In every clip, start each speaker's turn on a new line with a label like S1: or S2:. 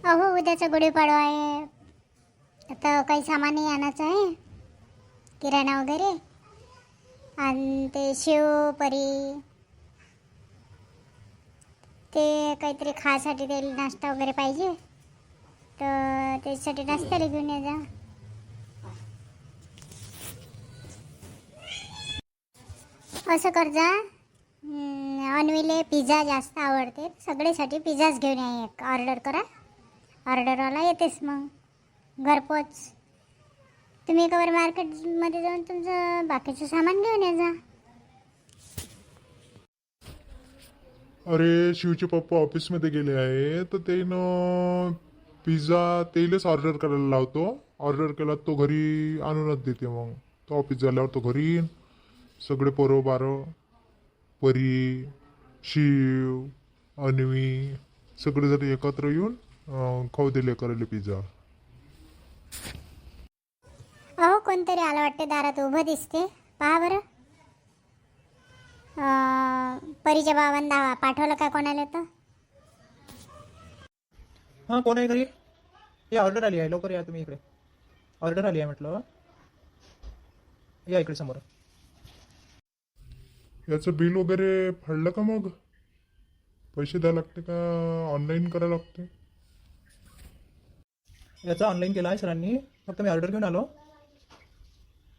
S1: अहो उद्याचा गुढीपाडवा आहे. आता काही सामानही आणायचं आहे, किराणा वगैरे. आणि ते शेव परी ते काहीतरी खासाठी ते नाश्ता वगैरे पाहिजे, तर त्याच्यासाठी नाश्त्याला घेऊन ये जा. असं कर जा, अन्वीले पिझ्झा जास्त आवडते, सगळ्यासाठी पिझ्झाच घेऊन या. एक ऑर्डर करा, ऑर्डरवाला येतेच मग घरपोच. तुम्ही एकावर मार्केटमध्ये जाऊन तुमचं बाकीचं सामान घेऊन ये जा.
S2: अरे शिवचे पप्पा ऑफिसमध्ये गेले आहे, तर त्यानं पिझ्झा तेलच ऑर्डर करायला लावतो. ऑर्डर केला तो घरी आणूनच देते. मग तो ऑफिस झाल्यावर तो घरी येईन. सगळे पोरं बारं, परी, शिव, अन्वी सगळे जर एकत्र येऊन खाऊ दिले करायला पिझ्झा.
S1: अहो कोणतरी आलं वाटते, दारात उभं दिसते, पहा बरं. परीच्या बाबांना पाठवलं का कोणाला? तर
S3: हां, कोण आहे घरी? या, ऑर्डर आली आहे, लवकर या तुम्ही इकडे. ऑर्डर आली आहे म्हटलं, या इकडे समोर.
S2: याचं बिल वगैरे फाडलं का? मग पैसे द्यावे लागते का ऑनलाईन करायला लागते?
S3: याचा ऑनलाईन केला आहे सरांनी, फक्त मी ऑर्डर घेऊन आलो.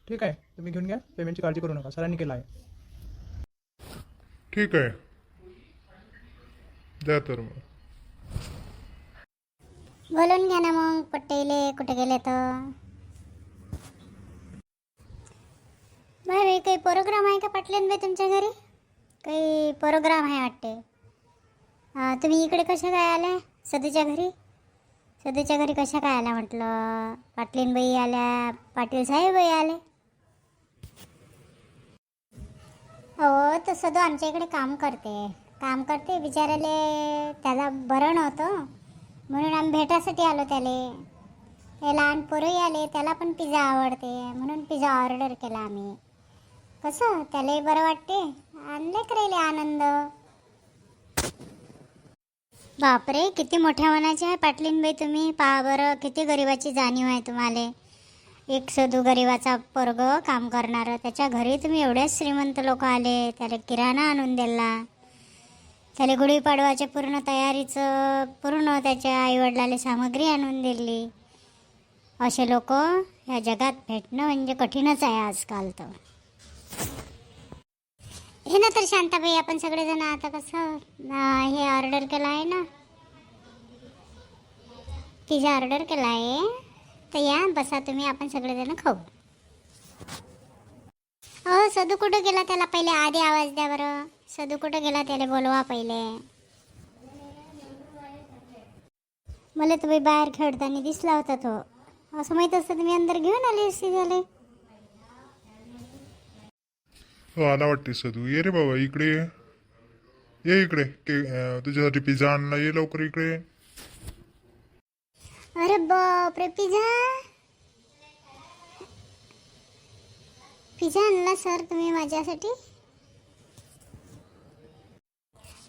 S3: ठीक आहे, तुम्ही घेऊन घ्या, पेमेंटची काळजी करू नका, सरांनी केला आहे.
S2: ठीक आहे, द्या तर मग.
S1: बोलून घ्या ना मग, पटेले कुठे गेले तर. बरं, काही प्रोग्राम आहे का पाटलेन बाई तुमच्या घरी? काही प्रोग्राम आहे वाटते. तुम्ही इकडे कशा काय आल्या सदूच्या घरी? सदूच्या घरी कशा काय आल्या म्हटलं? पाटलीन बाई आल्या, पाटील साहेबही आले. हो, तर सदू आमच्या इकडे काम करते बिचाराले. त्याला बरं नव्हतं म्हणून आम्ही भेटासाठी आलो त्याले. ते लहान पोरही आले, त्याला पण पिझ्झा आवडते म्हणून पिझ्झा ऑर्डर केला आम्ही. कसं त्यालाही बरं वाटते, आणले करायले आनंद. बापरे, किती मोठ्या मनाचे आहे पाटलीनबाई तुम्ही. पहा बरं, किती गरिबाची जाणीव आहे तुम्हाला. एक सदू गरिबाचा पोरग काम करणारं, त्याच्या घरी तुम्ही एवढेच श्रीमंत लोक आले, त्याला किराणा आणून दिला, त्याला गुढीपाडवाच्या पूर्ण तयारीचं पूर्ण त्याच्या आईवडिलाला सामग्री आणून दिली. असे लोक ह्या जगात भेटणं म्हणजे कठीणच आहे आजकाल. तर हे ना तर शांताबाई, आपण सगळेजण आता कसं हे ऑर्डर केलं आहे ना, पिझ्झा ऑर्डर केला आहे, तर या बसा तुम्ही, आपण सगळेजण खाऊ. हो, सदू कुठं गेला? त्याला पहिले आधी आवाज द्या बरं. सदू कुठं गेला? त्याला बोलवा पहिले. मला तुम्ही बाहेर खेळताना दिसला होता तो. असं माहीत असतं तुम्ही अंदर घेऊन आले असते झाले.
S2: हो, आला वाटते सदू. ये रे बाबा इकडे ये. ये इकडे, तुझ्यासाठी पिझ्झा आणला, ये लवकर इकडे.
S1: अरे बापरे, पिझ्झा पिझ्झा आणला सर तुम्ही माझ्यासाठी?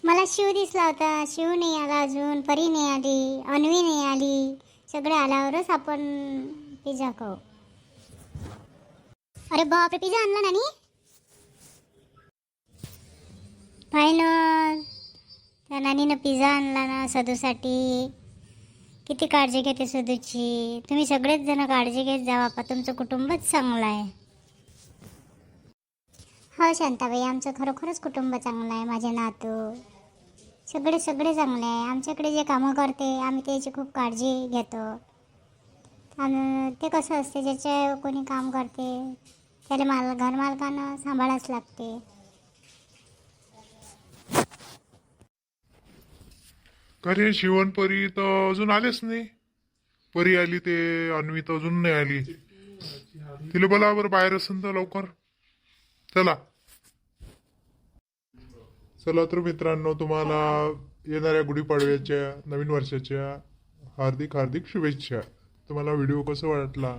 S1: मला शिव दिसला होता, शिव नाही आला अजून, परी नाही आली, अन्वी नाही आली. सगळे आल्यावरच आपण पिझ्झा खाऊ. अरे बापरे, पिझ्झा आणला नानी? फायनल त्या नानीनं पिझ्झा आणला ना सदूसाठी. किती काळजी घेते सदूची. तुम्ही सगळेच जण काळजी घेत जा बापा, तुमचं कुटुंबच चांगलं आहे. हो शांताबाई, आमचं खरोखरच कुटुंब चांगलं आहे. माझे नातू सगळे चांगले आहे. आमच्याकडे जे कामं करते आम्ही त्याची खूप काळजी घेतो. आणि ते कसं असते, ज्याच्या कोणी काम करते त्याला घरमालकानं सांभाळाच लागते.
S2: का रे शिवण परी तर अजून आलेच नाही. परी आली, ते अन्वी तर अजून नाही आली. तिला बोला बरं बाहेर असेल तर लवकर. चला चला तर मित्रांनो, तुम्हाला येणाऱ्या गुढीपाडव्याच्या नवीन वर्षाच्या हार्दिक हार्दिक शुभेच्छा. तुम्हाला व्हिडिओ कसा वाटला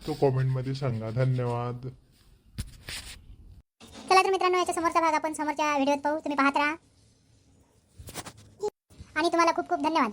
S2: तो कॉमेंटमध्ये सांगा. धन्यवाद.
S1: चला तर मित्रांनो, याच्या समोरचा भाग आपण समोरच्या व्हिडिओत पाहू. तुम्ही पाहत राहा आणि तुम्हाला खूप खूप धन्यवाद.